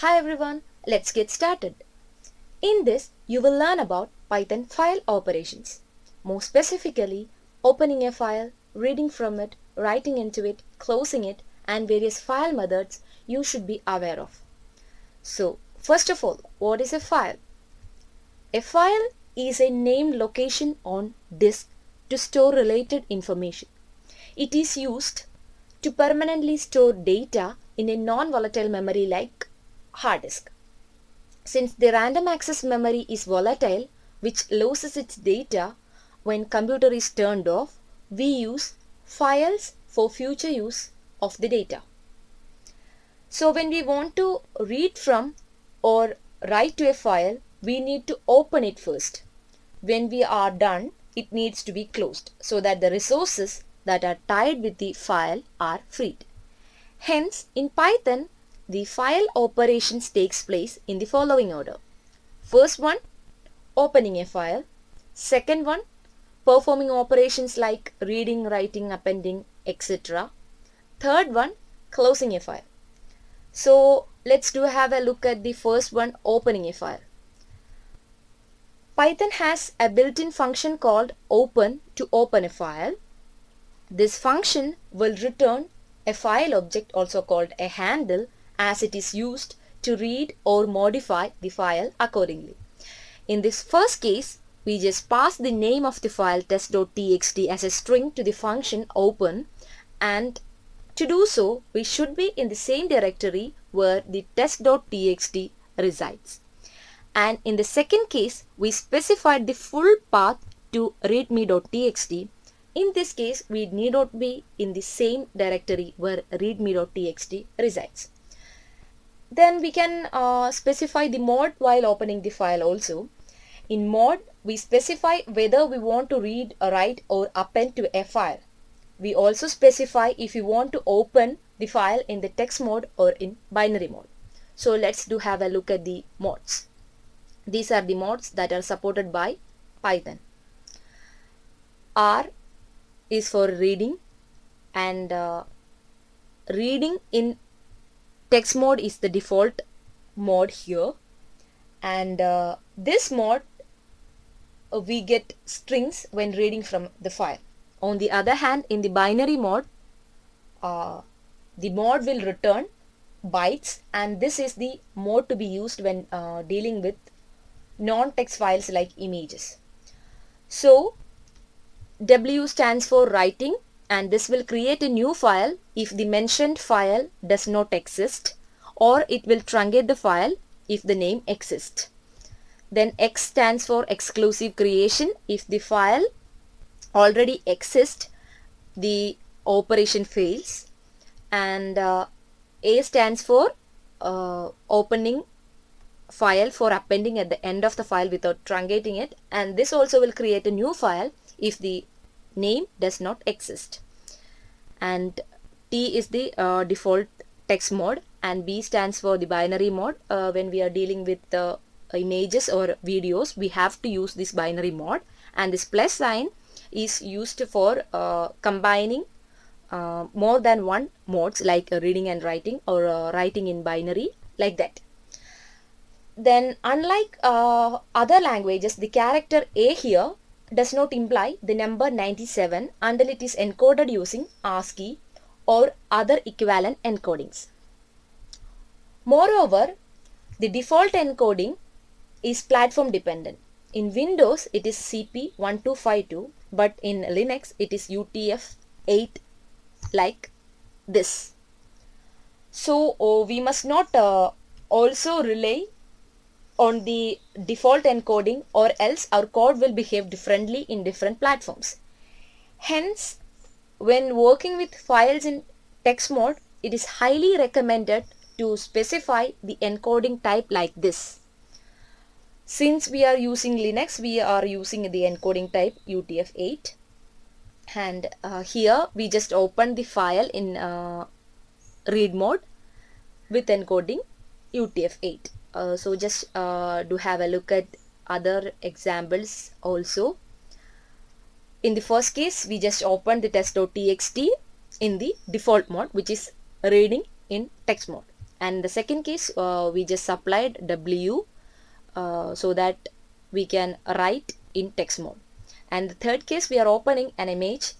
Hi everyone, let's get started. In this, you will learn about Python file operations. More specifically, opening a file, reading from it, writing into it, closing it, and various file methods you should be aware of. So, first of all, what is a file? A file is a named location on disk to store related information. It is used to permanently store data in a non-volatile memory like hard disk. Since the random access memory is volatile, which loses its data when computer is turned off, we use files for future use of the data. So when we want to read from or write to a file, we need to open it first. When we are done, it needs to be closed so that the resources that are tied with the file are freed. Hence, in Python, the file operations takes place in the following order. First one, opening a file. Second one, performing operations like reading, writing, appending, etc. Third one, closing a file. So let's have a look at the first one, opening a file. Python has a built-in function called open to open a file. This function will return a file object, also called a handle, as it is used to read or modify the file accordingly. In this first case, we just pass the name of the file test.txt as a string to the function open, and to do so, we should be in the same directory where the test.txt resides. And in the second case, we specified the full path to readme.txt. In this case, we need not be in the same directory where readme.txt resides. Then we can specify the mode while opening the file also. In mode, we specify whether we want to read, write or append to a file. We also specify if we want to open the file in the text mode or in binary mode. So let's have a look at the modes. These are the modes that are supported by Python. R is for reading, and reading in text mode is the default mode here, and this mode we get strings when reading from the file. On the other hand, in the binary mode, the mode will return bytes, and this is the mode to be used when dealing with non-text files like images. So W stands for writing, and this will create a new file if the mentioned file does not exist, or it will truncate the file if the name exists. Then X stands for exclusive creation. If the file already exists, the operation fails. And A stands for opening file for appending at the end of the file without truncating it, and this also will create a new file if the name does not exist. And T is the default text mode, and B stands for the binary mode. When we are dealing with images or videos, we have to use this binary mode, and this plus sign is used for combining more than one modes like reading and writing, or writing in binary, like that. Then unlike other languages, the character A here does not imply the number 97 until it is encoded using ASCII or other equivalent encodings. Moreover, the default encoding is platform dependent. In Windows, it is CP1252, but in Linux, it is UTF-8, like this. So we must not also rely on the default encoding, or else our code will behave differently in different platforms. Hence, when working with files in text mode, it is highly recommended to specify the encoding type like this. Since we are using Linux, we are using the encoding type UTF-8, and here we just open the file in read mode with encoding UTF-8. So just do have a look at other examples also. In the first case, we just open the test.txt in the default mode, which is reading in text mode. and the second case we just supplied W so that we can write in text mode, and the third case we are opening an image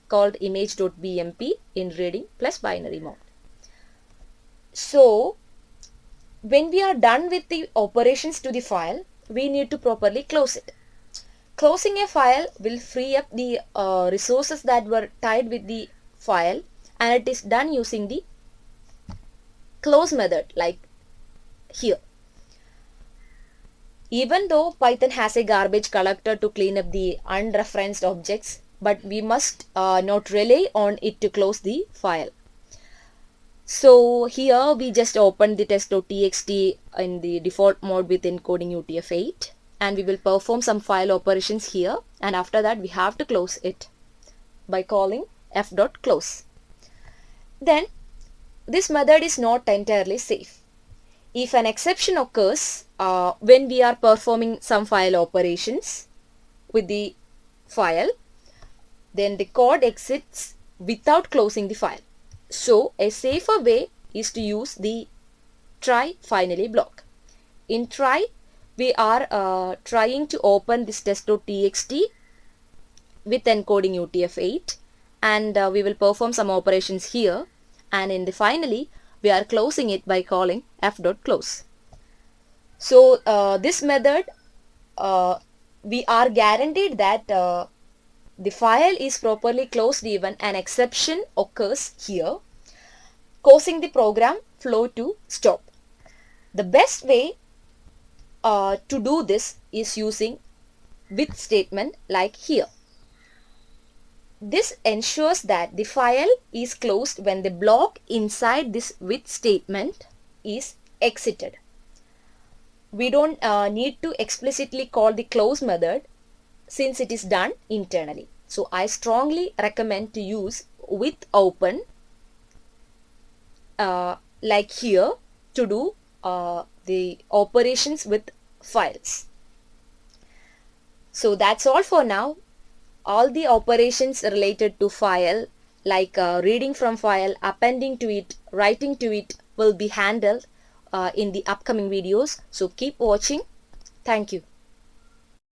called image.bmp in reading plus binary mode. So when we are done with the operations to the file, we need to properly close it. Closing a file will free up the resources that were tied with the file, and it is done using the close method like here. Even though Python has a garbage collector to clean up the unreferenced objects, but we must not rely on it to close the file. So here we just open the test.txt in the default mode with encoding UTF-8, and we will perform some file operations here, and after that we have to close it by calling f.close. Then this method is not entirely safe. If an exception occurs when we are performing some file operations with the file, then the code exits without closing the file. So a safer way is to use the try finally block. In try, we are trying to open this test.txt with encoding UTF-8, and we will perform some operations here, and in the finally we are closing it by calling f.close. So this method we are guaranteed that the file is properly closed even an exception occurs here, causing the program flow to stop. The best way to do this is using with statement like here. This ensures that the file is closed when the block inside this with statement is exited. We don't need to explicitly call the close method since it is done internally. So I strongly recommend to use with open like here to do the operations with files. So that's all for now. All the operations related to file like reading from file, appending to it, writing to it will be handled in the upcoming videos. So keep watching. Thank you.